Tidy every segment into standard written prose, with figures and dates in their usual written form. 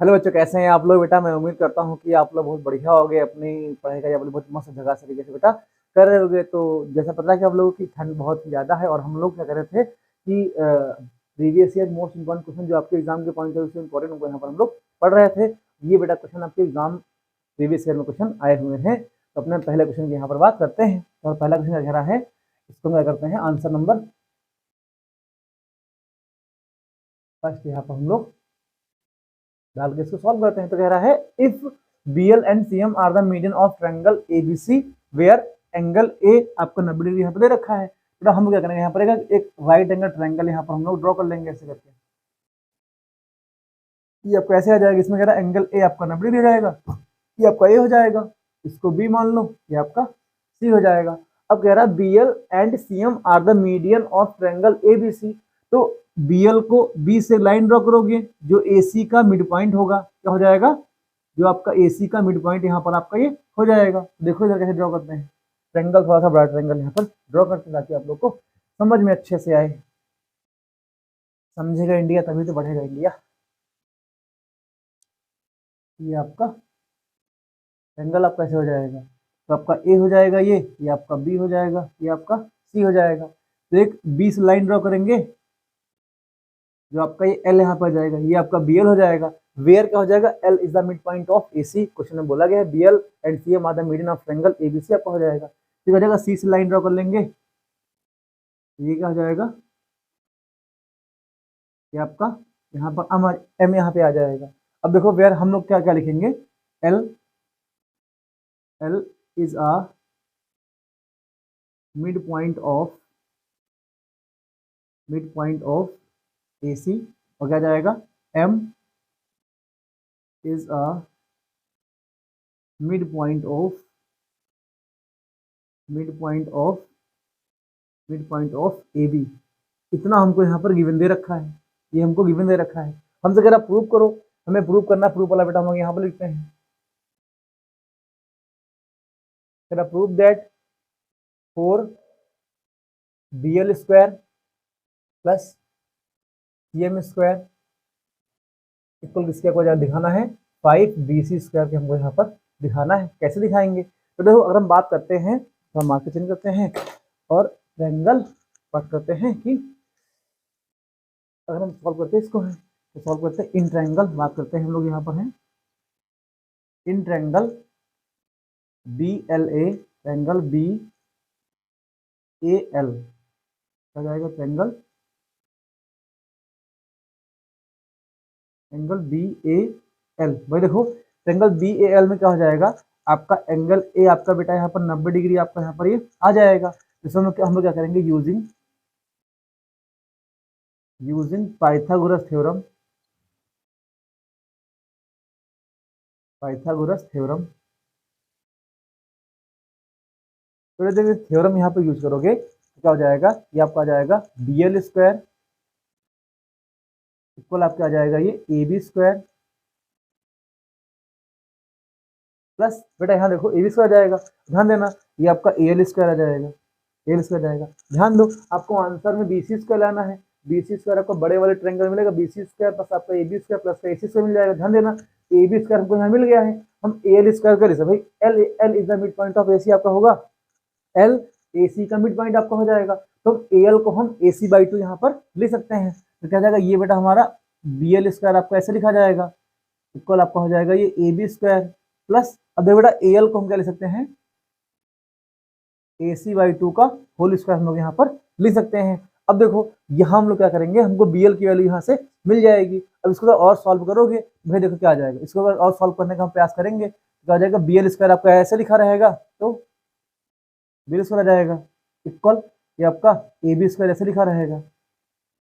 Hello बच्चों, कैसे हैं आप लोग? बेटा मैं उम्मीद करता हूँ कि आप लोग बहुत बढ़िया होगे, अपनी पढ़ाई का आप लोग बहुत मस्त जगह तरीके से बेटा कर रहे होगे। तो जैसा पता है कि आप लोगों की ठंड बहुत ही ज़्यादा है, और हम लोग क्या कर रहे थे कि previous year most important question जो आपके एग्जाम के पॉइंट ऑफ व्यू से इंपॉर्टेंट उनको यहाँ पर हम लोग पढ़ रहे थे। ये बेटा क्वेश्चन आपके एग्जाम प्रीवियस ईयर में क्वेश्चन आए हुए हैं। तो अपने पहले क्वेश्चन की यहाँ पर बात करते हैं। और पहला क्वेश्चन क्या कह रहा है, इसको क्या करते हैं आंसर नंबर फर्स्ट यहाँ पर हम लोग डाल के इसको सॉल्व करते हैं। तो कह रहा है if BL and CM are the median of triangle ABC where angle A आपको 90 डिग्री यहाँ पे दे रखा है। तो हम क्या करेंगे, यहाँ पर एक राइट एंगल ट्रायंगल यहाँ पर हम लोग ड्रॉ कर लेंगे ऐसे करके। ये आपको ऐसे आ जाएगा, इसमें कह रहा है एंगल A आपका 90 डिग्री जाएगा, ये आपका A हो जाएगा, इसको B मान लो, ये आपका C हो जाएगा। अब कह रहा है BL and CM are the median of triangle ABC। तो BL को B से लाइन ड्रॉ करोगे, जो AC का मिड पॉइंट होगा क्या हो जाएगा, जो आपका AC का मिड पॉइंट यहाँ पर आपका ये हो जाएगा। देखो इधर कैसे ड्रॉ करते हैं, ट्रायंगल थोड़ा सा बड़ा ट्रायंगल यहाँ पर ड्रॉ करते हैं ताकि आप लोग को समझ में अच्छे से आए। समझेगा इंडिया तभी तो बढ़ेगा इंडिया। ये आपका ट्रायंगल आप कैसे हो जाएगा, तो आपका A हो जाएगा, ये आपका B हो जाएगा, ये आपका C हो जाएगा। तो एक 20 लाइन ड्रॉ करेंगे, जो आपका ये L यहाँ पर जाएगा, ये आपका BL हो जाएगा। वेयर क्या हो जाएगा, L is the mid point of AC। Question में बोला गया है BL and CM are the median of triangle ABC आपका हो जाएगा। फिर हो जाएगा C से लाइन ड्रॉ कर लेंगे, ये क्या हो जाएगा, ये आपका यहाँ पर M यहाँ पे आ जाएगा। अब देखो वेयर हम लोग क्या क्या लिखेंगे, L is a mid point of AC। और क्या जाएगा, M is a mid point of AB। इतना हमको यहाँ पर गिवन दे रखा है, ये हमको गिवन दे रखा है। हमसे कह रहा प्रूव करो, हमें प्रूव करना, प्रूफ वाला बेटा हम लोग यहाँ पर लिखते हैं। कह रहा prove that 4BL square plus CM square equal किसके को दिखाना है, 5BC स्क्वायर के हमको यहाँ पर दिखाना है। कैसे दिखाएंगे, तो देखो अगर हम बात करते हैं तो हम मार्क चेंज करते हैं और ट्रायंगल बात करते हैं कि अगर हम सॉल्व करते हैं इसको है तो सॉल्व करते हैं इन ट्रायंगल, बात करते हैं हम लोग यहाँ पर हैं in triangle BLA, triangle BAL क्या जाएगा, ट्रायंगल BAL। भाई देखो ट्रायंगल BAL में क्या हो जाएगा, आपका एंगल A आपका बेटा यहाँ पर 90 डिग्री आपका यहाँ पर ये आ जाएगा। इसमें हम लोग क्या करेंगे, यूजिंग पाइथागोरस थ्योरम, तो यदि थ्योरम यहाँ पर यूज करोगे तो क्या हो जाएगा, ये आपका आ जाएगा BL स्क्वायर इक्वल आपका आ जाएगा ये AB स्क्वायर प्लस बेटा यहाँ देखो AB स्क्वायर आ जाएगा, ध्यान देना ये आपका AL स्क्वायर आ जाएगा, AL स्क्वायर जाएगा। ध्यान दो आपको आंसर में BC स्क्वायर लाना है, BC स्क्वायर आपको बड़े वाले ट्रायंगल मिलेगा, BC स्क्वायर प्लस आपका AB स्क्वायर प्लस का AC स्क्वायर मिल जाएगा। ध्यान देना AB स्क्वायर हमको यहाँ मिल गया है, हम AL स्क्वायर कर ले भाई, L is the mid point of AC आपका होगा, L AC का मिड पॉइंट आपका हो जाएगा। तो AL को हम AC/2 यहाँ पर ले सकते हैं। तो क्या जाएगा, ये बेटा हमारा BL स्क्वायर आपको ऐसे लिखा जाएगा इक्वल आपका हो जाएगा ये AB स्क्वायर प्लस, अब देखो बेटा AL को हम क्या ले सकते हैं, AC/2 का होल स्क्वायर हम लोग यहाँ पर लिख सकते हैं। अब देखो यहाँ हम लोग क्या करेंगे, हमको BL की वैल्यू यहाँ से मिल जाएगी। अब इसको तो और सॉल्व करोगे भाई, देखो क्या आ जाएगा, इसको और सॉल्व करने का हम प्रयास करेंगे तो क्या आ जाएगा, BL स्क्वायर आपका ऐसे लिखा रहेगा, तो BL स्क्वायर आ जाएगा इक्वल ये आपका AB स्क्वायर ऐसे लिखा रहेगा।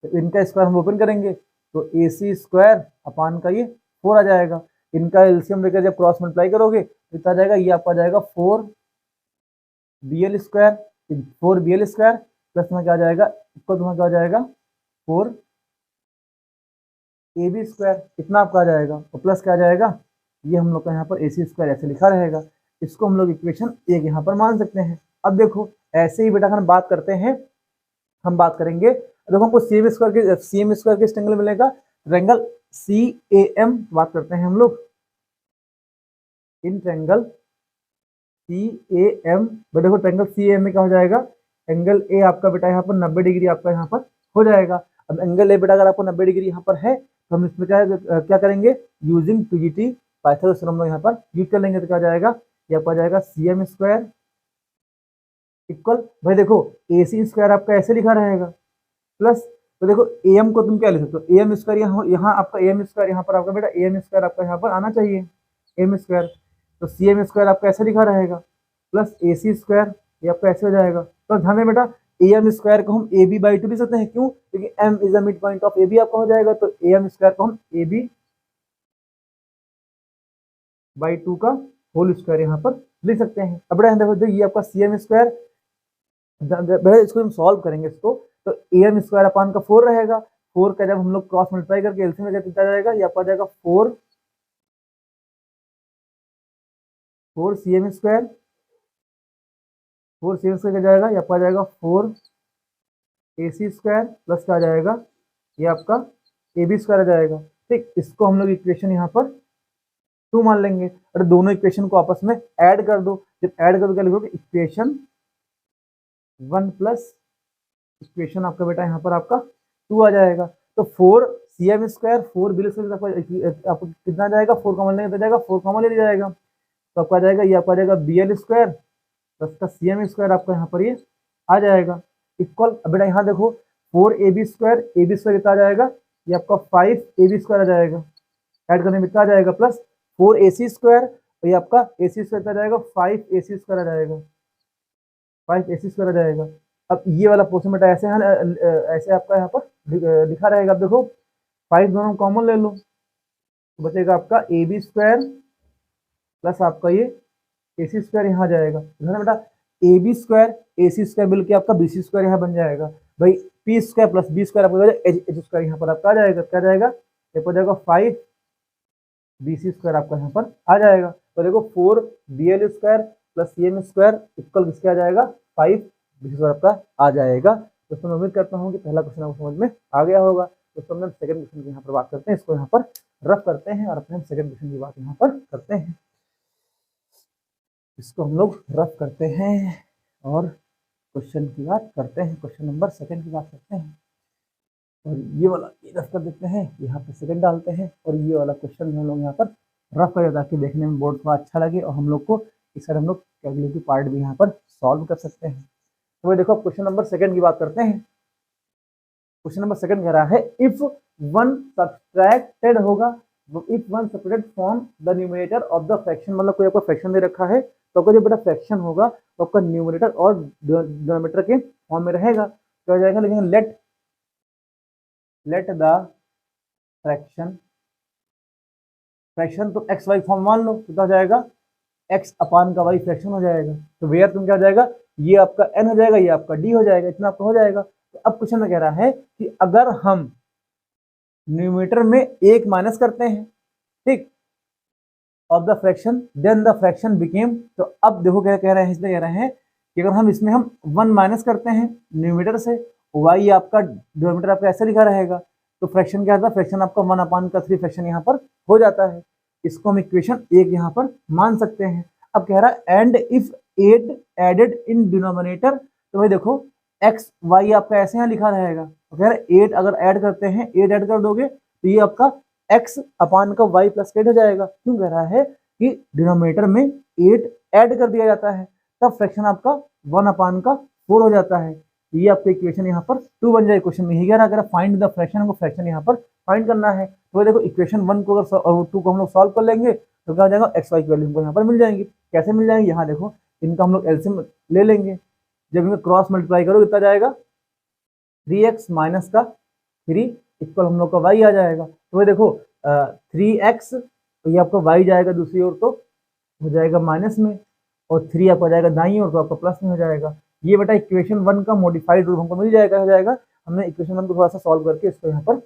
तो इनका स्क्वायर हम ओपन करेंगे तो AC स्क्वायर अपान का ये 4 आ जाएगा। इनका एलसीएम लेकर जब क्रॉस मल्टीप्लाई करोगे तो इतना आ जाएगा, ये आपका आ जाएगा 4BL स्क्वायर प्लस में क्या आ जाएगा इक्वल तुम्हारा क्या आ जाएगा 4AB स्क्वायर, इतना आपका आ जाएगा। और प्लस क्या आ जाएगा, ये हम लोग का यहाँ पर AC स्क्वायर ऐसे लिखा रहेगा। इसको हम लोग इक्वेशन 1 यहाँ पर मान सकते हैं। अब देखो ऐसे ही बेटा हम बात करते हैं, हम बात करेंगे देखो हमको CM स्क्वायर किस ट्रायंगल मिलेगा, ट्रायंगल सी ए एम बात करते हैं हम लोग, इन ट्रायंगल सी ए एम। देखो ट्रायंगल सी ए एम में क्या हो जाएगा, एंगल ए आपका बेटा यहाँ पर 90 डिग्री आपका यहाँ पर हो जाएगा। अब एंगल ए बेटा अगर आपको 90 डिग्री यहाँ पर है तो हम इसमें क्या करेंगे, यूजिंग पीजीटी पाइथागोरस हम लोग यहाँ पर यूज कर लेंगे। तो क्या हो जाएगा, ये आपका जाएगा सी एम स्क्वायर इक्वल, भाई देखो ए सी स्क्वायर आपका ऐसे लिखा रहेगा प्लस, तो देखो ए एम को तुम क्या लिख सकते हो, ए एम स्क्वायर यहाँ आपका ए एम स्क्वायर यहाँ पर आपका बेटा ए एम स्क्वायर आपका यहाँ पर आना चाहिए, ए एम स्क्वायर। तो सी एम स्क्वायर आपका ऐसे लिखा रहेगा प्लस ए सी स्क्वायर, ये आपका ऐसे हो जाएगा। तो ध्यान में बेटा ए एम स्क्वायर को हम ए बी बाई टू लिख सकते हैं, क्यों, क्योंकि M is the mid point of A B आपका हो जाएगा। तो ए एम स्क्वायर को हम ए बी बाई टू का होल स्क्वायर यहाँ पर लिख सकते हैं। अब बेटा देखो ये आपका सी एम स्क्वायर, इसको हम सॉल्व करेंगे इसको, तो ए एम स्क्वायर अपान का 4 रहेगा, 4 का जब हम लोग क्रॉस मल्टीप्लाई करके एलसीएम में कितना जाएगा, ये आपका जाएगा 4 C M square, 4 C M square का जाएगा, ये आपका जाएगा 4 ए सी स्क्वायर प्लस का जाएगा ये आपका ए बी स्क्वायर आ जाएगा। ठीक, इसको हम लोग इक्वेशन यहाँ पर 2 मान लेंगे और दोनों इक्वेशन को आपस में ऐड कर दो। जब ऐड कर दो क्या लिखोगे, इक्वेशन 1 प्लस इक्वेशन आपका बेटा यहाँ पर आपका 2 आ जाएगा। तो 4 C M square 4 B square आपको कितना जाएगा, 4 कॉमन लेंगे तो जाएगा 4 कॉमन ले जाएगा, तो आपका जाएगा ये आपका जाएगा बी एल स्क्वायर प्लस का सी एम स्क्वायर आपका यहाँ पर ये आ जाएगा इक्वल। अब बेटा यहाँ देखो 4 ए बी स्क्वायर कितना आ जाएगा, ये आपका 5 ए बी स्क्वायर आ जाएगा, ऐड करने में कितना आ जाएगा प्लस 4 ए सी स्क्वायर, तो ये आपका ए सी स्क्वायर आ जाएगा 5 ए सी स्क्वायर आ जाएगा, 5 ए सी स्क्वायर आ जाएगा। अब ये वाला पोर्शन बेटा ऐसे है, ऐसे आपका यहाँ पर लिखा रहेगा। अब देखो 5 दोनों कॉमन ले लो तो बचेगा आपका ए बी स्क्वायर प्लस आपका ये ए सी स्क्वायर यहाँ जाएगा। बेटा A B square A C square मिल के आपका बी सी स्क्वायर यहाँ बन जाएगा, भाई P square plus B square आपका एच स्क्वायर यहाँ पर आपका आ जाएगा, क्या जाएगा, ये हो जाएगा 5 बी सी स्क्वायर आपका यहाँ पर आ जाएगा। तो देखो 4 B L square plus C M square equal किसके आ जाएगा, 5 बी सी स्क्वायर आपका आ जाएगा। दोस्तों मैं उम्मीद करता हूँ कि पहला क्वेश्चन आपको समझ में आ गया होगा। दोस्तों हम सेकंड क्वेश्चन की यहाँ पर बात करते हैं, इसको यहाँ पर रफ करते हैं और अपने हम सेकंड क्वेश्चन की बात यहाँ पर करते हैं। इसको हम लोग रफ करते हैं और क्वेश्चन की बात करते हैं, क्वेश्चन नंबर सेकंड की बात करते हैं। और ये वाला ये रफ कर देते हैं, यहाँ पे सेकंड डालते हैं और ये वाला क्वेश्चन हम लोग यहाँ पर रफ करें ताकि देखने में बोर्ड थोड़ा अच्छा लगे और हम लोग को इस तरह हम लोग कैलकुलेटिव पार्ट भी यहाँ पर सॉल्व कर सकते हैं। तो भाई देखो क्वेश्चन नंबर सेकंड की बात करते हैं। क्वेश्चन नंबर सेकंड कह रहा है इफ वन सब्ट्रैक्टेड होगा, if one subtracted from the numerator of the fraction, मतलब कोई आपका फ्रैक्शन दे रखा है तो आपका जो बेटा फ्रैक्शन होगा तो आपका न्यूमरेटर और डिनोमिनेटर के फॉर्म में रहेगा, तो हो जाएगा। लेकिन लेट द फ्रैक्शन तो एक्स वाई फॉर्म मान लो, कितना हो जाएगा, एक्स अपान का वाई फ्रैक्शन हो जाएगा। तो वेयर तुम क्या हो जाएगा, ये आपका एन हो जाएगा, ये आपका डी हो जाएगा, इतना आपका हो जाएगा। तो अब क्वेश्चन में कह रहा है कि अगर हम न्यूमरेटर में 1 माइनस करते हैं, ठीक, of the fraction then the fraction became, तो अब देखो क्या कह रहे हैं, इसमें कह रहे हैं कि अगर हम इसमें हम 1 माइनस करते हैं न्यूमरेटर से, वाई आपका डिनोमिनेटर आपका ऐसे लिखा रहेगा, तो फ्रैक्शन क्या था, फ्रैक्शन आपका 1 अपान का 3 फ्रैक्शन यहाँ पर हो जाता है। इसको हम इक्वेशन 1 यहाँ पर मान सकते हैं। अब कह रहा है and if 8 added in denominator, तो भाई देखो एक्स वाई आपका ऐसे यहाँ लिखा रहेगा, तो कह रहा है 8 अगर ऐड करते हैं, 8 ऐड कर दोगे तो ये आपका x अपान का y प्लस 8 हो जाएगा। क्यों कह रहा है कि डिनोमिनेटर में 8 ऐड कर दिया जाता है, तब फ्रैक्शन आपका 1 अपान का 4 हो जाता है। ये आपका इक्वेशन यहाँ पर 2 बन जाए। क्वेश्चन में यही कह रहा है फाइंड द फ्रैक्शन को फ्रैक्शन यहाँ पर फाइंड करना है। तो देखो इक्वेशन 1 को अगर और 2 को हम लोग सॉल्व कर लेंगे तो क्या हो जाएगा, एक्स वाई की वैल्यू हमको यहाँ पर मिल जाएंगी। कैसे मिल जाएंगे, यहाँ देखो इनका हम लोग एलसीएम ले लेंगे, जब इनका क्रॉस मल्टीप्लाई करो कितना जाएगा, 3x माइनस का 3 इक्वल हम लोग का y आ जाएगा। तो भाई देखो 3x तो ये आपका y जाएगा दूसरी ओर तो हो जाएगा माइनस में, और 3 आपका जाएगा दाईं ओर तो आपका प्लस में हो जाएगा। ये बेटा इक्वेशन 1 का मॉडिफाइड रूप हमको मिल जाएगा, हो जाएगा। हमने इक्वेशन 1 को थोड़ा सा सॉल्व करके इसको यहाँ पर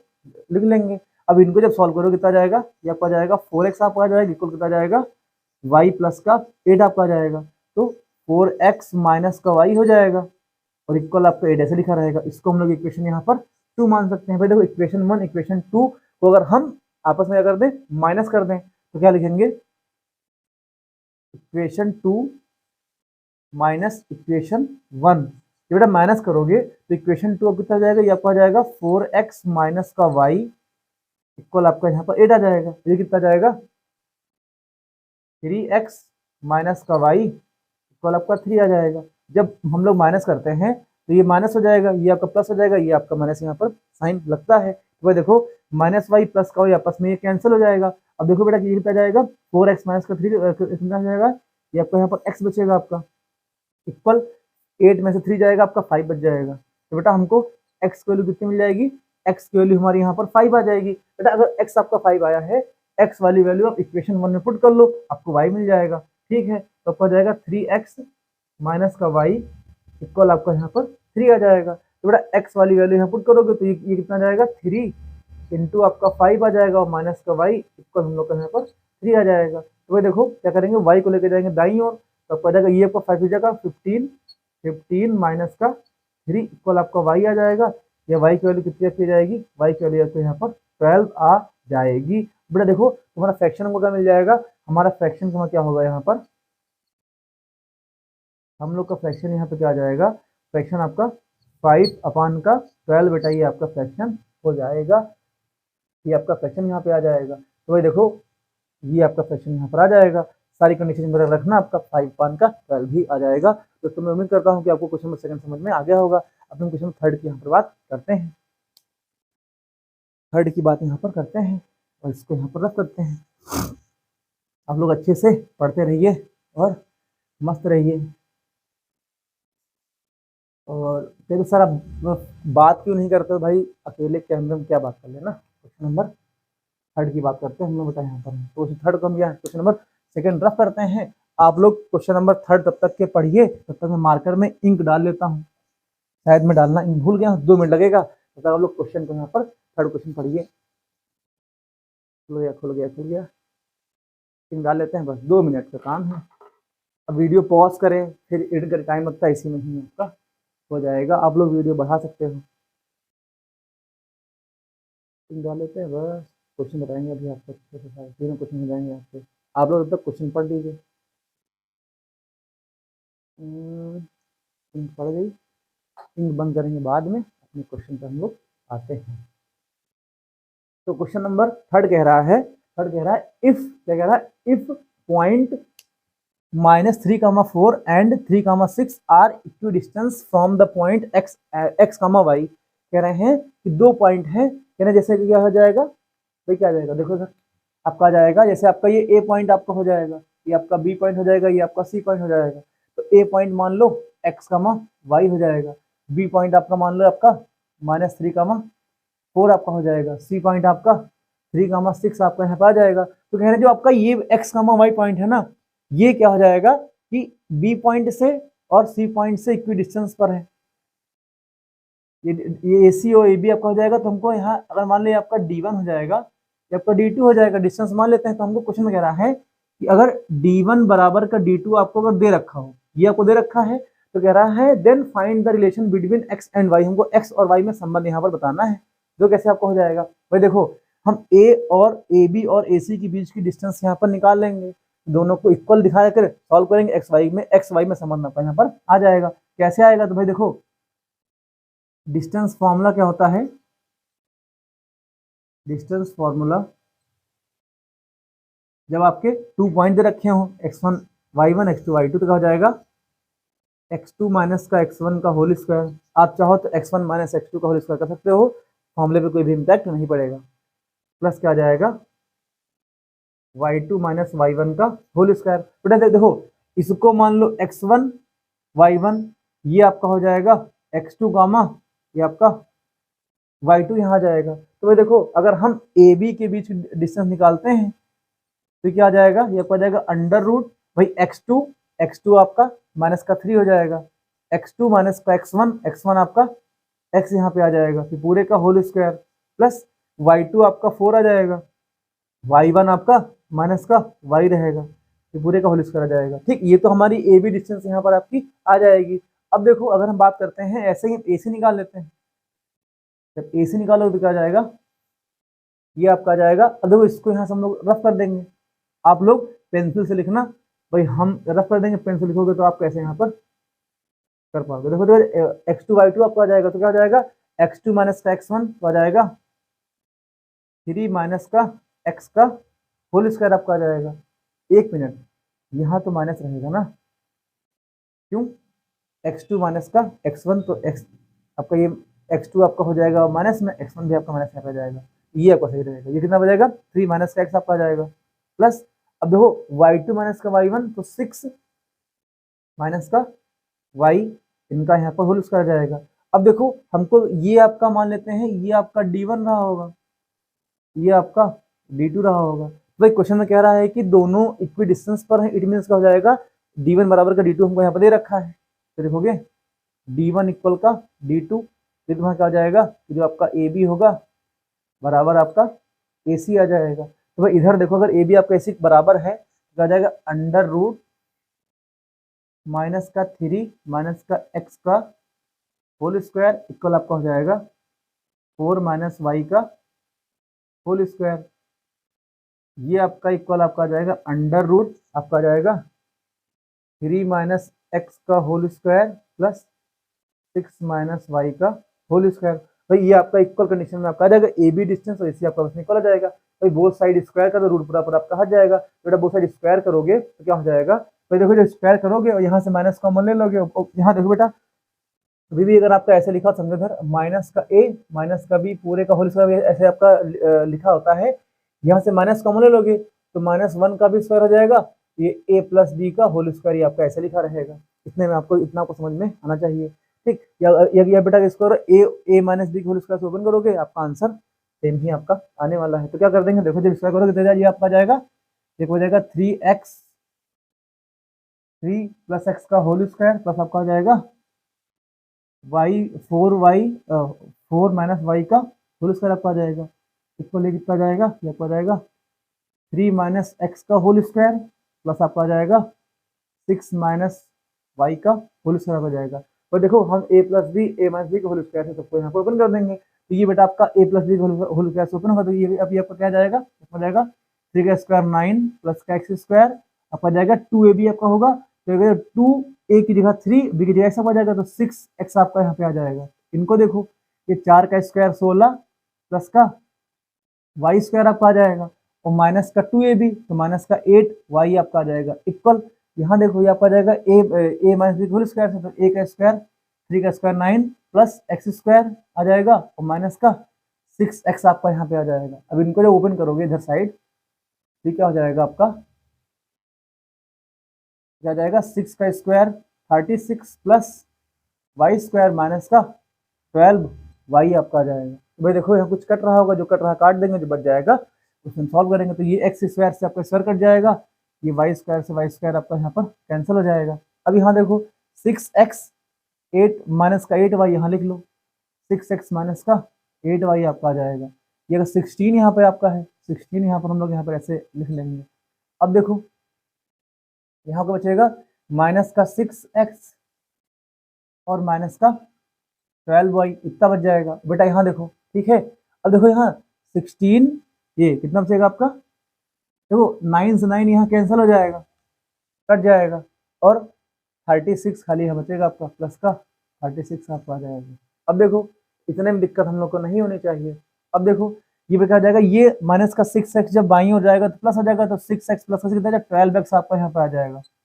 लिख लेंगे। अब इनको जब सॉल्व करोगे कितना जाएगा, ये आपका जाएगा 4x आपका आ जाएगा इक्वल कितना जाएगा, y प्लस का 8 आपका आ जाएगा, तो 4x माइनस का y हो जाएगा और इक्वल आपका 8 ऐसे लिखा रहेगा। इसको हम लोग इक्वेशन यहाँ पर 2 मान सकते हैं। भाई देखो इक्वेशन 1 इक्वेशन 2 को अगर हम आपस में क्या कर दें, माइनस कर दें। तो क्या लिखेंगे, इक्वेशन 2 माइनस इक्वेशन 1। ये बेटा माइनस करोगे तो इक्वेशन 2 कितना आ जाएगा, ये आपका आ जाएगा 4x माइनस का y इक्वल आपका यहाँ पर 8 आ जाएगा। ये कितना जाएगा, 3x माइनस का y इक्वल आपका 3 आ जाएगा। जब हम लोग माइनस करते हैं तो ये माइनस हो जाएगा, ये आपका प्लस हो जाएगा, ये आपका माइनस यहाँ पर साइन लगता है। तो भाई देखो माइनस वाई प्लस का वाई आपस में ये कैंसिल हो जाएगा। अब देखो बेटा ये कितना जाएगा, 4x माइनस का 3 कितना जाएगा, ये आपका यहाँ पर x बचेगा आपका इक्वल 8 में से 3 जाएगा आपका 5 बच जाएगा। तो बेटा हमको x की वैल्यू कितनी मिल जाएगी, x की वैल्यू हमारी यहाँ पर 5 आ जाएगी। बेटा अगर x आपका 5 आया है, x वाली वैल्यू आप इक्वेशन 1 में पुट कर लो, आपको y मिल जाएगा। ठीक है, तो आपका जाएगा 3x माइनस का y इक्वल आपका यहाँ पर 3 आ जाएगा। तो बेटा x वाली वैल्यू यहाँ पुट करोगे तो ये कितना जाएगा, 3 इंटू आपका 5 आ जाएगा और माइनस का y इक्वल हम लोग का यहाँ पर 3 आ जाएगा। तो भाई देखो क्या करेंगे, y को लेकर जाएंगे दाईं ओर, तो आपका जाएगा ये आपका 5 हो जाएगा 15 माइनस का 3 इक्वल आपका y आ जाएगा। या y की वैल्यू कितनी रखी जाएगी, y की वैल्यू आपको यहाँ पर 12 आ जाएगी। बेटा देखो तुम्हारा फ्रैक्शन को क्या मिल जाएगा, हमारा फ्रैक्शन का क्या होगा, यहाँ पर हम लोग का फ्रैक्शन यहाँ पे क्या आ जाएगा, फ्रैक्शन आपका 5/12 बेटा ये आपका फ्रैक्शन हो जाएगा। ये आपका फ्रैक्शन यहाँ पे आ जाएगा। तो भाई देखो ये आपका फ्रैक्शन यहाँ पर आ जाएगा। सारी कंडीशन में रखना, आपका 5/12 भी आ जाएगा। तो मैं उम्मीद करता हूँ कि आपको क्वेश्चन नंबर सेकंड समझ में आ गया होगा। अब हम क्वेश्चन थर्ड की यहाँ पर बात करते हैं। थर्ड की बात यहाँ पर करते हैं और इसको यहाँ पर रख करते हैं। आप लोग अच्छे से पढ़ते रहिए और मस्त रहिए। और तेरे सर आप बात क्यों नहीं करते भाई, अकेले के अंदर क्या बात कर लेना। क्वेश्चन नंबर थर्ड की बात करते हैं हम लोग बेटा यहाँ पर। तो थर्ड को हम यहाँ क्वेश्चन नंबर सेकंड रफ करते हैं। आप लोग क्वेश्चन नंबर थर्ड तब तक के पढ़िए, तब तक मैं मार्कर में इंक डाल लेता हूँ। शायद मैं डालना इंक भूल गया, 2 मिनट लगेगा। तब तक आप लोग क्वेश्चन को यहाँ पर थर्ड क्वेश्चन पढ़िए। खुल गया इंक डाल लेते हैं, बस 2 मिनट का काम है। अब वीडियो पॉज करें, फिर एडिट कर टाइम लगता है, इसी में ही आपका हो जाएगा। आप लोग वीडियो बढ़ा सकते हो। डाल लेते हैं, बस क्वेश्चन बताएंगे अभी आपको, तीनों क्वेश्चन बताएंगे आपको। आप लोग तब तक क्वेश्चन पढ़ लीजिए। इंक पढ़ गई, इंक बंद करेंगे बाद में, अपने क्वेश्चन पर हम लोग आते हैं। तो क्वेश्चन नंबर थर्ड कह रहा है, इफ क्या कह रहा है, if point -3,4 and 3,6 are equidistance from the point x, y। कह रहे हैं कि 2 पॉइंट हैं, कह रहे हैं जैसे कि क्या हो जाएगा भाई, क्या आ जाएगा देखो सर, आपका आ जाएगा जैसे आपका ये ए पॉइंट आपका हो जाएगा, ये आपका बी पॉइंट हो जाएगा, ये आपका सी पॉइंट हो जाएगा। तो ए पॉइंट मान लो x, y हो जाएगा, बी पॉइंट आपका मान लो आपका -3,4 आपका हो जाएगा, सी पॉइंट आपका 3,6 आपका यहाँ पर आ जाएगा। तो कह रहे हैं जो आपका ये x, y पॉइंट है ना, ये क्या हो जाएगा कि बी पॉइंट से और सी पॉइंट से इक्वी डिस्टेंस पर है। ये AC और AB आपका हो जाएगा। तो हमको यहाँ अगर मान लीजिए आपका D1 हो जाएगा, या आपका D2 हो जाएगा, डिस्टेंस मान लेते हैं। तो हमको क्वेश्चन में कह रहा है कि अगर D1 बराबर का D2 आपको अगर दे रखा हो, ये आपको दे रखा है, तो कह रहा है then find the relation between x and y। हमको x और y में संबंध यहाँ पर बताना है। जो कैसे आपको हो जाएगा भाई, देखो हम A और AB और AC के बीच की डिस्टेंस यहाँ पर निकाल लेंगे, दोनों को इक्वल दिखा कर सॉल्व करेंगे, एक्स वाई में संबंध आपका यहाँ पर आ जाएगा। कैसे आएगा, तो भाई देखो डिस्टेंस फॉर्मूला क्या होता है, डिस्टेंस फॉर्मूला जब आपके 2 पॉइंट दे रखे हो x1 y1 x2 y2, तो क्या हो जाएगा x2 माइनस का x1 का होल स्क्वायर। आप चाहो तो x1 माइनस x2 का होल स्क्वायर कर सकते हो, फॉर्मूले पे कोई भी इम्पैक्ट नहीं पड़ेगा। प्लस क्या आ जाएगा y2 माइनस y1 का होल स्क्वायर। बेटा देखो इसको मान लो x1 y1, ये आपका हो जाएगा x2 गामा, ये आपका y2 यहाँ जाएगा। तो भाई देखो अगर हम AB के बीच डिस्टेंस निकालते हैं तो क्या आ जाएगा, ये आपका जाएगा अंडर रूट भाई x2 आपका माइनस का 3 हो जाएगा, x2 माइनस का x1 आपका x यहाँ पे आ जाएगा, फिर पूरे का होल स्क्वायर, प्लस y2 आपका 4 आ जाएगा, y1 आपका माइनस का y रहेगा, फिर पूरे का होल स्क्वायर आ जाएगा। ठीक, ये तो हमारी AB डिस्टेंस यहाँ पर आपकी आ जाएगी। अब देखो अगर हम बात करते हैं ऐसे ही AC निकाल लेते हैं। जब AC निकालो तो क्या आ जाएगा, ये आपका आ जाएगा। अब देखो इसको यहाँ से हम लोग रफ कर देंगे, आप लोग पेंसिल से लिखना, भाई हम रफ कर देंगे, पेंसिल लिखोगे तो आप कैसे यहाँ पर कर पाओगे। देखो देखो x2 y2 आपको आ जाएगा, तो क्या हो जाएगा, x2 माइनस का x1 तो आ जाएगा 3 माइनस का x का होल स्क्वायर आपका आ जाएगा। एक मिनट, यहाँ तो माइनस रहेगा ना, क्यों, x2 माइनस का x1 तो x आपका ये x2 आपका हो जाएगा माइनस में, x1 भी आपका माइनस में आ जाएगा, ये आपका सही रहेगा। ये कितना बचेगा, 3 माइनस का x आपका आ जाएगा प्लस, अब देखो y2 माइनस का y1 तो 6 माइनस का y इनका यहाँ पर होल स्क्वायर आ जाएगा। अब देखो हमको ये आपका मान लेते हैं, ये आपका d1 रहा होगा, ये आपका d2 रहा होगा। भाई क्वेश्चन में कह रहा है कि दोनों इक्वी डिस्टेंस पर है, इट मीन्स का हो जाएगा d1 बराबर का d2 हमको यहाँ पर दे रखा है, तो देखोगे d1 इक्वल का d2, फिर वहाँ क्या आ जाएगा, जो आपका ए बी होगा बराबर आपका ए सी आ जाएगा। तो भाई इधर देखो अगर ए बी आपका ए सी बराबर है तो आ जाएगा अंडर रूट माइनस का 3 माइनस का एक्स का होल स्क्वायर इक्वल आपका हो जाएगा 4 माइनस वाई का होल स्क्वायर। ये आपका इक्वल आपका आ जाएगा अंडर रूट आपका आ जाएगा 3 माइनस एक्स का whole square plus 6 minus Y का होल स्क्वायर। भाई ये आपका इक्वल कंडीशन में आपका आ जाएगा, ए बी डिस्टेंस और इसी आपका बस इक्वल आ जाएगा। भाई बोथ साइड स्क्वायर का तो रूट पूरा पूरा आपका हट जाएगा, बेटा बोथ साइड स्क्वायर करोगे तो क्या हो जाएगा, भाई देखो जो स्क्वायर करोगे और यहाँ से माइनस कॉमन ले लोगे, यहाँ देखो बेटा अभी भी अगर आपका ऐसे लिखा समझो इधर माइनस का ए माइनस का बी पूरे का होल स्क्वायर ऐसे आपका लिखा होता है, यहाँ से माइनस कॉमन ले लोगे तो -1 का भी स्क्वायर हो जाएगा, ये ए प्लस बी का होल स्क्वायर ये आपका ऐसे लिखा रहेगा। इतने में आपको इतना आपको समझ में आना चाहिए, ठीक। या बेटा इसको ए माइनस बी होल स्क्वायर से ओपन करोगे आपका आंसर सेम ही आपका आने वाला है। तो क्या कर देंगे, देखो जब स्क्वायर करोगे तो ये आपका जाएगा, एक हो जाएगा 3x 3 प्लस एक्स का होल स्क्वायर प्लस आपका हो जाएगा वाई 4 माइनस वाई का होल स्क्वायर आपका आ जाएगा, इक्वल कितना जाएगा, ये आपका जाएगा 3 माइनस एक्स का होल स्क्वायर प्लस आपका आ जाएगा 6 माइनस वाई का होल स्क्वायर हो जाएगा। तो देखो हम ए प्लस बी ए माइनस बी के होल स्क्वायर से सबको यहाँ पर ओपन कर देंगे, तो ये बेटा आपका ए प्लस बी होल स्क्वायर से ओपन होगा, तो ये अभी आपका क्या जाएगा, हो जाएगा 3 का स्क्वायर 9 प्लस का एक्स स्क्वायर आपका जाएगा 2 ए बी आपका होगा, तो 2 ए की जगह 3 बी की जगह एक्स आ जाएगा, तो 6 एक्स आपका यहाँ पे आ जाएगा। इनको देखो ये 4 का स्क्वायर 16 प्लस का वाई स्क्वायर आपका आ जाएगा और माइनस का 2 ए बी तो माइनस का 8 वाई आपका आ जाएगा इक्वल, यहाँ देखो ये आपका जाएगा ए माइनस बी होल स्क्वायर से, तो ए का स्क्वायर 3 का स्क्वायर 9 प्लस एक्स स्क्वायर आ जाएगा और माइनस का 6 एक्स आपका यहाँ पे आ जाएगा। अब इनको जब ओपन करोगे इधर साइड तो क्या हो जाएगा आपका, क्या जाएगा 6 का square 36 plus Y square minus का 12 वाई आपका आ जाएगा। तो भाई देखो यहाँ कुछ कट रहा होगा, जो कट रहा काट देंगे, जो बच जाएगा उसमें सॉल्व करेंगे, तो ये एक्स स्क्वायर से आपका स्क्वायर कट जाएगा, ये वाई स्क्वायर से वाई स्क्वायर आपका यहाँ पर कैंसिल हो जाएगा। अब यहाँ देखो 6x 8 माइनस का 8 वाई यहाँ लिख लो, 6x माइनस का 8 वाई आपका आ जाएगा। ये अगर 16 यहाँ पे आपका है, 16 यहाँ पर हम लोग यहाँ पर ऐसे लिख लेंगे। अब देखो यहाँ को बचेगा माइनस का 6x और माइनस का 12y इतना बच जाएगा बेटा, यहाँ देखो ठीक है। अब देखो यहाँ 16 ये कितना बचेगा आपका, देखो 9 से 9 यहाँ कैंसिल हो जाएगा, कट जाएगा, और 36 खाली यहाँ बचेगा आपका, प्लस का 36 आपका आ जाएगा। अब देखो इतने में दिक्कत हम लोग को नहीं होनी चाहिए। अब देखो ये भी क्या जाएगा, ये माइनस का 6x जब बाई हो जाएगा तो प्लस हो जाएगा, तो 6x प्लस कितना जाएगा 12x आपका यहाँ पे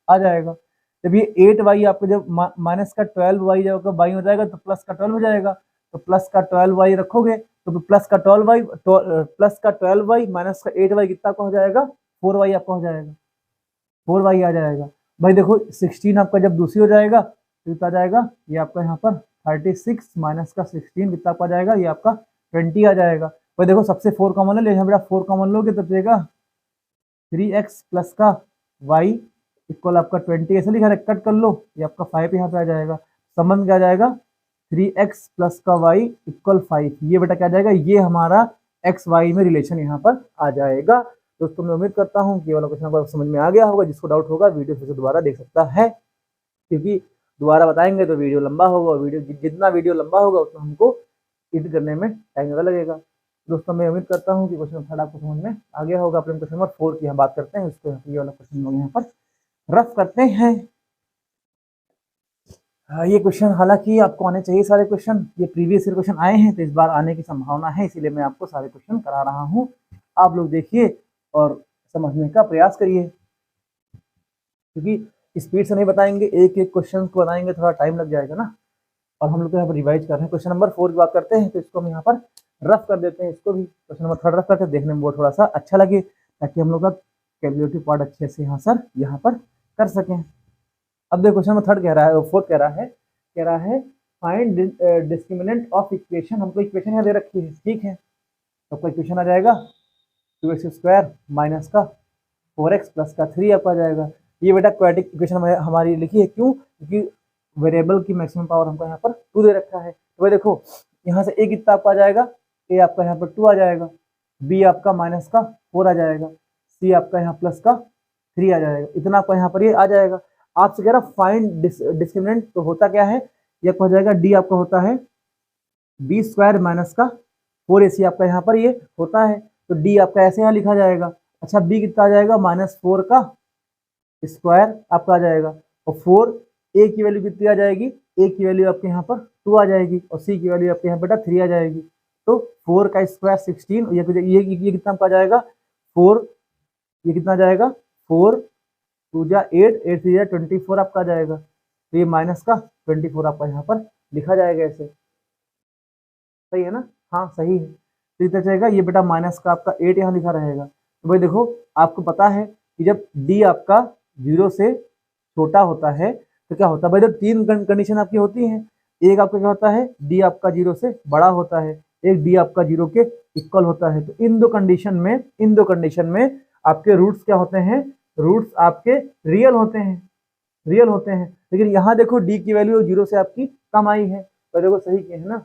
आ जाएगा। जब ये 8y आपको जब माइनस का 12y जब बाई हो जाएगा तो प्लस का 12 हो जाएगा, तो प्लस का 12y रखोगे तो प्लस का 12y माइनस का 8y कितना का हो जाएगा, 4y आपका हो जाएगा, 4y आ जाएगा। भाई देखो 16 आपका जब दूसरी हो जाएगा तो कितना जाएगा, ये आपका यहाँ पर 36 माइनस का 16 कितना आपका जाएगा, ये आपका 20 आ जाएगा। भाई देखो सबसे 4 कॉमन ले, यहाँ बेटा 4 कॉमन लोगे तो देगा 3x प्लस का y इक्वल आपका 20 ऐसे लिखा है, कट कर लो, ये आपका 5 यहाँ पे आ जाएगा। संबंध क्या जाएगा 3x प्लस का y इक्वल 5, ये बेटा क्या जाएगा, ये हमारा एक्स वाई में रिलेशन यहाँ पर आ जाएगा। दोस्तों मैं उम्मीद करता हूँ कि ये वाला क्वेश्चन आपको समझ में आ गया होगा, जिसको डाउट होगा वीडियो फिर से दोबारा देख सकता है, क्योंकि दोबारा बताएंगे तो वीडियो लंबा होगा, और वीडियो जितना वीडियो लंबा होगा उतना हमको एडिट करने में टाइम ज़्यादा लगेगा। दोस्तों मैं उम्मीद करता हूँ कि क्वेश्चन नंबर 3 आपको समझ में आ गया होगा। अपने क्वेश्चन नंबर 4 की हम बात करते हैं, इसको ये वाला क्वेश्चन लोग यहाँ पर रफ करते हैं। ये क्वेश्चन हालांकि आपको आने चाहिए सारे क्वेश्चन, ये प्रीवियस ईयर क्वेश्चन आए हैं तो इस बार आने की संभावना है, इसीलिए मैं आपको सारे क्वेश्चन करा रहा हूँ। आप लोग देखिए और समझने का प्रयास करिए, क्योंकि स्पीड से नहीं बताएंगे, एक एक क्वेश्चन को बनाएंगे थोड़ा टाइम लग जाएगा ना। और हम लोग तो यहाँ पर रिवाइज कर रहे हैं। क्वेश्चन नंबर 4 की बात करते हैं तो इसको हम यहाँ पर रफ कर देते हैं। इसको भी क्वेश्चन नंबर 3 रफ करते हैं, देखने में वो थोड़ा सा अच्छा लगे, ताकि हम लोग का कैलकुलेटिव पार्ट अच्छे से यहाँ पर कर सकें। अब देखो क्वेश्चन नंबर 3 कह रहा है, 4 कह रहा है फाइंड डिस्क्रिमिनेंट ऑफ इक्वेशन। हमको इक्वेशन यहाँ दे रखी है, ठीक है। तो आपका इक्वेशन आ जाएगा 2x² माइनस का 4x प्लस का 3 आपका आ जाएगा। ये बेटा क्वाड्रेटिक इक्वेशन हमारी लिखी है, क्यों? क्योंकि वेरिएबल की मैक्सिमम पावर हमको यहाँ पर 2 दे रखा है। तो भाई देखो यहाँ से a कितना आपका आ जाएगा, a आपका यहाँ पर 2 आ जाएगा, b आपका माइनस का 4 आ जाएगा, c आपका यहाँ प्लस का 3 आ जाएगा। इतना आपका यहाँ पर ये आ जाएगा। आपसे कह रहा फाइंड डिस्क्रिमिनेंट, तो होता क्या है, ये हो जाएगा d आपका होता है b² माइनस का 4ac आपका यहाँ पर ये होता है। तो d आपका ऐसे यहाँ लिखा जाएगा। अच्छा b कितना आ जाएगा, -4 का स्क्वायर आपका आ जाएगा, और 4 a की वैल्यू कितनी आ जाएगी, a की वैल्यू आपके यहाँ पर 2 आ जाएगी, और c की वैल्यू आपके यहाँ बेटा 3 आ जाएगी। तो 4 का स्क्वायर 16, ये कितना आपका आ जाएगा 4, ये कितना आ जाएगा 4 2 जा 8, 8 3 जा 24 आपका आ जाएगा। तो ये माइनस का 24 आपका यहाँ पर लिखा जाएगा ऐसे, सही है ना? हाँ सही है। तो इतना जाएगा, ये बेटा माइनस का आपका 8 यहाँ लिखा रहेगा। तो भाई देखो आपको पता है कि जब d आपका 0 से छोटा होता है तो क्या होता है भाई, जब 3 कंडीशन आपकी होती हैं। एक आपका क्या होता है, d आपका 0 से बड़ा होता है, एक d आपका 0 के इक्वल होता है। तो इन दो कंडीशन में आपके रूट्स क्या होते हैं, रूट्स आपके रियल होते हैं। लेकिन यहाँ देखो d की वैल्यू 0 से आपकी कम आई है, तो देखो सही किए है ना,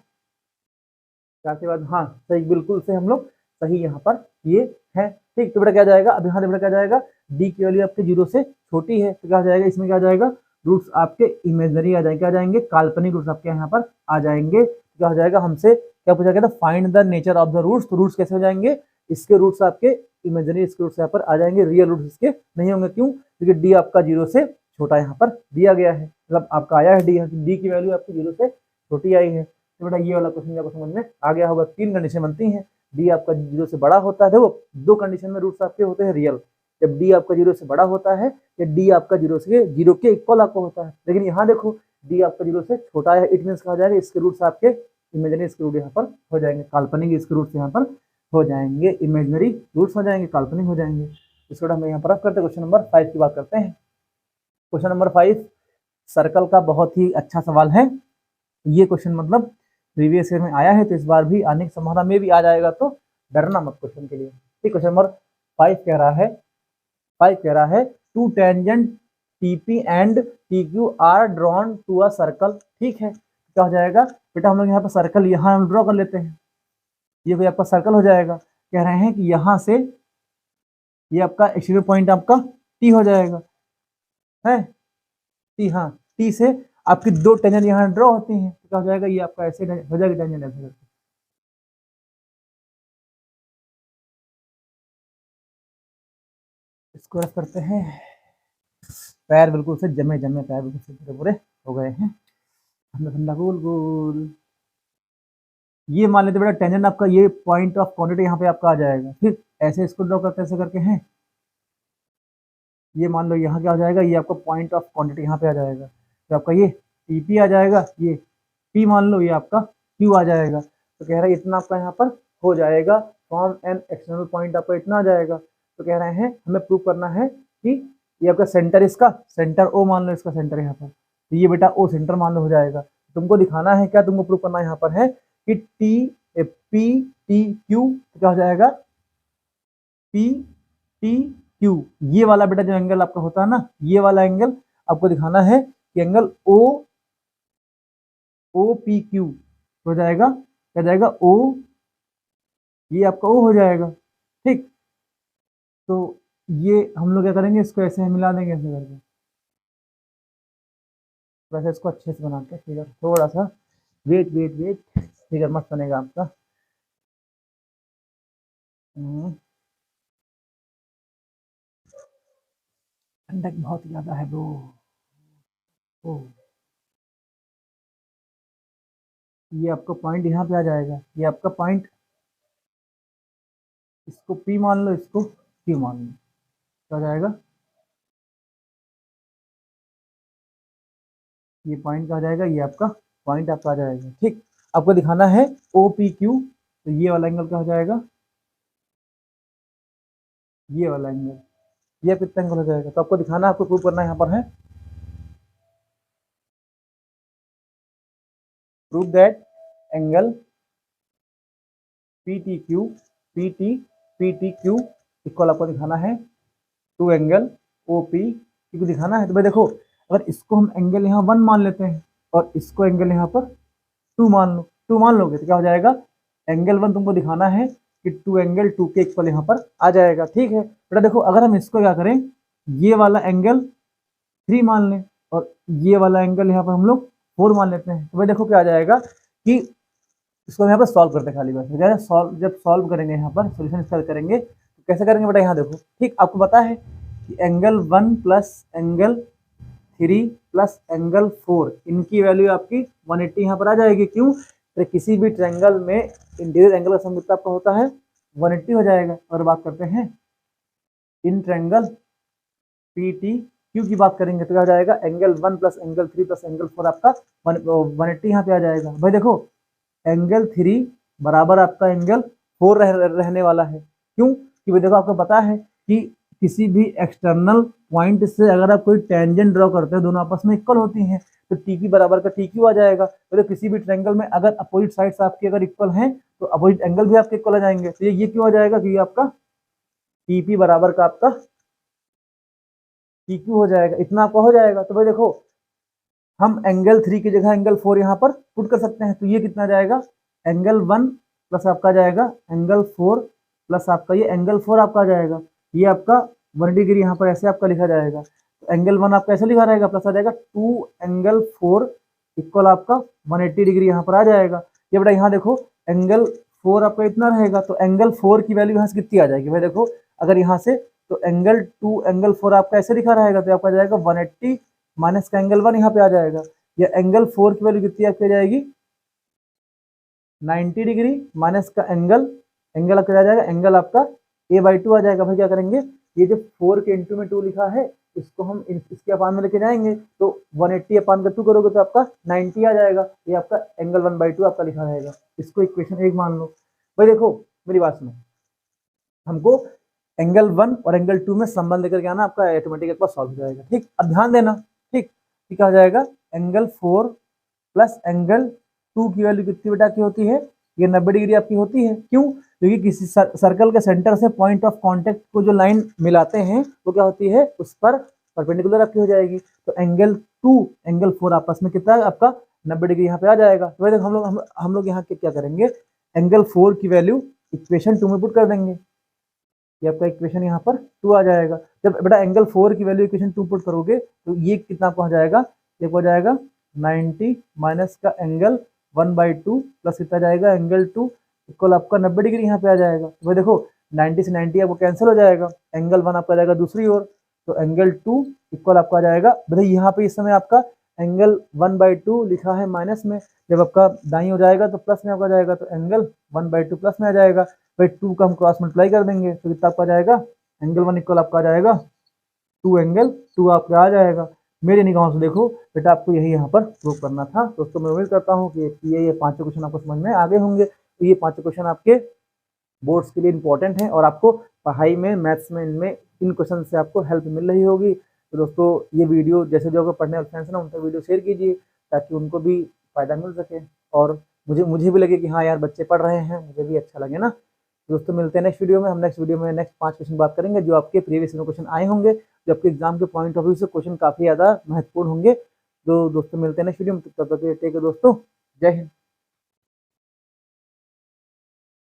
क्या के बाद, हाँ सही, बिल्कुल से हम लोग सही यहाँ पर ये है, ठीक। तो बेटा क्या जाएगा, अब यहाँ बेटा क्या जाएगा, डी की वैल्यू आपके 0 से छोटी है, तो क्या जाएगा, इसमें क्या जाएगा, रूट्स आपके इमेजनरी आ जाएंगे, क्या जाएंगे, काल्पनिक रूट्स आपके यहाँ पर आ जाएंगे। क्या हो जाएगा, हमसे क्या पूछा गया था, find the nature of the roots. तो रूट्स कैसे हो जाएंगे, इसके रूट्स आपके इमेजनरी, इसके रूट्स यहाँ पर आ जाएंगे, रियल रूट्स इसके नहीं होंगे। क्यों? क्योंकि डी आपका 0 से छोटा यहाँ पर दिया गया है, मतलब आपका आया है डी की वैल्यू आपकी 0 से छोटी आई है। तो बेटा ये वाला क्वेश्चन आपको समझ में आ गया होगा। 3 कंडीशन बनती हैं, डी आपका 0 से बड़ा होता है, देखो 2 कंडीशन में रूट्स आपके होते हैं रियल, जब डी आपका 0 से बड़ा होता है या डी आपका 0 के इक्वल आपको होता है। लेकिन यहाँ देखो डी आपका 0 से छोटा है, इट मीन्स कहा जाएगा इसके रूट्स आपके इमेजनरी, इसके रूट यहाँ पर हो जाएंगे काल्पनिक, इसके रूट्स यहाँ पर हो जाएंगे इमेजनरी रूट्स हो जाएंगे, काल्पनिक हो जाएंगे। इसको हम यहाँ पर रख करते हैं। क्वेश्चन नंबर 5 की बात करते हैं। क्वेश्चन नंबर 5 सर्कल का बहुत ही अच्छा सवाल है। ये क्वेश्चन मतलब प्रीवियस ईयर में आया है, तो इस बार भी आने की संभावना में भी आ जाएगा, तो डरना मत क्वेश्चन के लिए, ठीक। क्वेश्चन नंबर 5 कह रहा है two tangent TP and TQ are drawn to a circle, ठीक है। क्या हो जाएगा बेटा, हम लोग यहाँ पर सर्कल यहाँ हम ड्रॉ कर लेते हैं, ये कोई आपका सर्कल हो जाएगा। कह रहे हैं कि यहाँ से ये आपका एक्सट्रीम पॉइंट आपका टी हो जाएगा, है टी, हाँ टी से आपकी 2 टेंजेंट यहाँ ड्रॉ होती हैं, तो क्या हो जाएगा, ये आपका ऐसे हो जाएगा टेंजेंट ऐसे करके। इसको रख करते हैं, पैर बिल्कुल से जमे पैर बिल्कुल से पूरे पूरे हो गए हैं, ठंडा ठंडा गोल गोल। ये मान लेते बेटा टेंजेंट आपका, ये पॉइंट ऑफ क्वांटिटी यहाँ पे आपका आ जाएगा। फिर ऐसे इसको ड्रॉ करते ऐसे करके हैं, ये मान लो यहाँ क्या हो जाएगा, ये आपका पॉइंट ऑफ क्वांटिटी यहाँ पे आ जाएगा, तो आपका ये टीपी आ जाएगा, ये पी मान लो, ये आपका क्यू आ जाएगा। तो कह रहा है इतना आपका यहाँ पर हो जाएगा, फ्रॉम एन एक्सटर्नल पॉइंट आपका इतना आ जाएगा। तो कह रहे हैं हमें प्रूव करना है कि ये आपका सेंटर, इसका सेंटर ओ मान लो, इसका सेंटर यहाँ पर, तो ये बेटा ओ सेंटर मान लो हो जाएगा। तुमको दिखाना है क्या, तुमको प्रूव करना यहाँ पर है कि टी पी टी क्यू, क्या हो जाएगा, पी टी क्यू, ये वाला बेटा जो एंगल आपका होता है ना, ये वाला एंगल आपको दिखाना है कि angle O O P Q हो जाएगा, क्या जाएगा ओ, ये आपका ओ हो जाएगा, ठीक। तो ये हम लोग क्या करेंगे, इसको ऐसे मिला देंगे ऐसे करके, वैसे इसको अच्छे से बना के फिगर, थोड़ा सा वेट फिगर मस्त बनेगा आपका। ठंडक बहुत ज्यादा है ब्रो। ओ, ये आपका पॉइंट यहाँ पे आ जाएगा, ये आपका पॉइंट, इसको P मान लो, इसको Q मान लो, क्या हो जाएगा, ये पॉइंट का आ जाएगा, ये आपका पॉइंट आपका आ जाएगा। ठीक, आपको दिखाना है OPQ, तो ये वाला एंगल क्या हो जाएगा, ये वाला एंगल, ये कितना एंगल हो जाएगा, तो आपको दिखाना, आपको प्रूव करना यहाँ पर है, prove that angle PTQ, PTQ equal आपको दिखाना है टू एंगल OP क्योंकि दिखाना है। तो भाई देखो, अगर इसको हम एंगल यहाँ 1 मान लेते हैं और इसको एंगल यहाँ पर 2 मान लो, 2 मान लोगे तो क्या हो जाएगा, एंगल 1 तुमको दिखाना है कि 2 एंगल 2 के इक्वल यहाँ पर आ जाएगा। ठीक है बेटा, देखो अगर हम इसको क्या करें, ये वाला एंगल 3 मान लें और ये वाला एंगल यहाँ पर हम लोग 4 मान लेते हैं, तो भाई देखो क्या आ जाएगा कि इसको यहाँ पर सॉल्व करते हैं, खाली बस सॉल्व, जब सॉल्व करेंगे यहाँ पर सोल्यूशन इसका करेंगे तो कैसे करेंगे बेटा, यहाँ देखो। ठीक, आपको पता है कि angle 1 plus angle 3 plus angle 4 इनकी वैल्यू आपकी 180 यहाँ पर आ जाएगी। क्यों, तो किसी भी ट्रायंगल में इंटीरियर एंगल का सम कितना आपका होता है, 180 हो जाएगा। और बात करते हैं इन ट्रायंगल PTQ की बात करेंगे तो क्या हो जाएगा, angle 1 plus angle 3 plus angle 4 आपका 180 यहाँ पे आ जाएगा। भाई देखो एंगल 3 बराबर आपका एंगल 4 रहने वाला है। क्यों, कि भाई देखो आपको पता है कि किसी भी एक्सटर्नल पॉइंट से अगर आप कोई टेंजेंट ड्रॉ करते हैं, दोनों आपस में इक्वल होती हैं, तो TP बराबर का TQ आ जाएगा। तो किसी भी ट्रायंगल में अगर अपोजिट साइड्स आपकी अगर इक्वल हैं तो अपोजिट एंगल भी आपके इक्वल आ जाएंगे। तो ये क्यों आ जाएगा, क्योंकि आपका TP बराबर का आपका TQ हो जाएगा, इतना आपका हो जाएगा। तो भाई देखो हम एंगल 3 की जगह एंगल 4 यहाँ पर पुट कर सकते हैं, तो ये कितना जाएगा, एंगल 1 प्लस आपका जाएगा एंगल 4 प्लस आपका ये एंगल 4 आपका आ जाएगा, ये आपका 1 डिग्री यहाँ पर ऐसे आपका लिखा जाएगा। तो एंगल 1 आपका ऐसे लिखा रहेगा, प्लस आ जाएगा 2 एंगल 4 इक्वल आपका 180 डिग्री यहाँ पर आ जाएगा। ये बेटा यहाँ देखो एंगल 4 आपका इतना रहेगा, तो एंगल 4 की वैल्यू यहाँ से कितनी आ जाएगी, भाई देखो अगर यहाँ से, तो एंगल 2 एंगल 4 आपका ऐसे लिखा रहेगा, तो आपका जाएगा 180 माइनस का एंगल 1 यहाँ पे आ जाएगा। या एंगल 4 की वैल्यू कितनी आपकी आ जाएगी, 90 डिग्री माइनस का एंगल, एंगल आपका आ जाएगा, एंगल आपका A/2 आ जाएगा। भाई क्या करेंगे, ये जो 4 के इंटू में 2 लिखा है इसको हम इसके अपान में लेके जाएंगे, तो 180 अपान का 2 करोगे तो आपका 90 आ जाएगा, ये आपका एंगल 1/2 आपका लिखा रहेगा। इसको इक्वेशन 1 मान लो। भाई देखो मेरी बात सुनो, हमको एंगल 1 और एंगल 2 में संबंध लेकर के आना, आपका ऑटोमेटिक एक बार सॉल्व हो जाएगा। ठीक, अब ध्यान देना, ठीक, क्या हो जाएगा, एंगल 4 प्लस एंगल 2 की वैल्यू कितनी बेटा की होती है, ये 90 डिग्री आपकी होती है। क्यों, क्योंकि किसी सर्कल के सेंटर से पॉइंट ऑफ कांटेक्ट को जो लाइन मिलाते हैं वो क्या होती है, उस पर परपेंडिकुलर आपकी हो जाएगी। तो एंगल 2 एंगल 4 आपस में कितना आपका 90 डिग्री यहाँ पे आ जाएगा। तो वैसे हम लोग यहाँ क्या करेंगे, एंगल 4 की वैल्यू इक्वेशन 2 में पुट कर देंगे, ये आपका इक्वेशन यहाँ पर 2 आ जाएगा। जब बेटा एंगल 4 की वैल्यू इक्वेशन 2 पुट करोगे तो ये कितना आपको हो जाएगा, ये हो जाएगा 90 माइनस का एंगल 1/2 प्लस कितना जाएगा एंगल 2 इक्वल आपका 90 डिग्री यहाँ पे आ जाएगा। तो भाई देखो 90 से 90 आपको कैंसिल हो जाएगा, एंगल 1 आपका जाएगा दूसरी ओर, तो एंगल 2 इक्वल आपका आ जाएगा। भाई यहाँ पे इस समय आपका एंगल 1/2 लिखा है माइनस में, जब आपका दाई हो जाएगा तो प्लस में आपका जाएगा, तो एंगल 1/2 प्लस में आ जाएगा। भाई 2 का हम क्रॉस मल्टीप्लाई कर देंगे तो कितना आपका आ जाएगा, एंगल 1 इक्वल आपका आ जाएगा 2 एंगल 2 आपका आ जाएगा। मेरे निगाहों से देखो बेटा आपको यही यहाँ पर प्रूव करना था। दोस्तों मैं उम्मीद करता हूँ कि ये 5 क्वेश्चन आपको समझ में आ गए होंगे। तो ये 5 क्वेश्चन आपके बोर्ड्स के लिए इंपॉर्टेंट हैं और आपको पढ़ाई में, मैथ्स में, इनमें इन क्वेश्चन से आपको हेल्प मिल रही होगी। तो दोस्तों ये वीडियो जैसे जो पढ़ने वाले फ्रेंड्स ना उनका वीडियो शेयर कीजिए ताकि उनको भी फ़ायदा मिल सके और मुझे भी लगे कि हाँ यार बच्चे पढ़ रहे हैं, मुझे भी अच्छा लगे ना। दोस्तों मिलते हैं नेक्स्ट वीडियो में। हम नेक्स्ट वीडियो में नेक्स्ट 5 क्वेश्चन बात करेंगे जो आपके प्रीवियस में क्वेश्चन आए होंगे, जो आपके एग्जाम के पॉइंट ऑफ व्यू से क्वेश्चन काफ़ी ज़्यादा महत्वपूर्ण होंगे। तो दोस्तों मिलते हैं नेक्स्ट वीडियो में, तब तक के लिए टेक केयर दोस्तों, जय हिंद।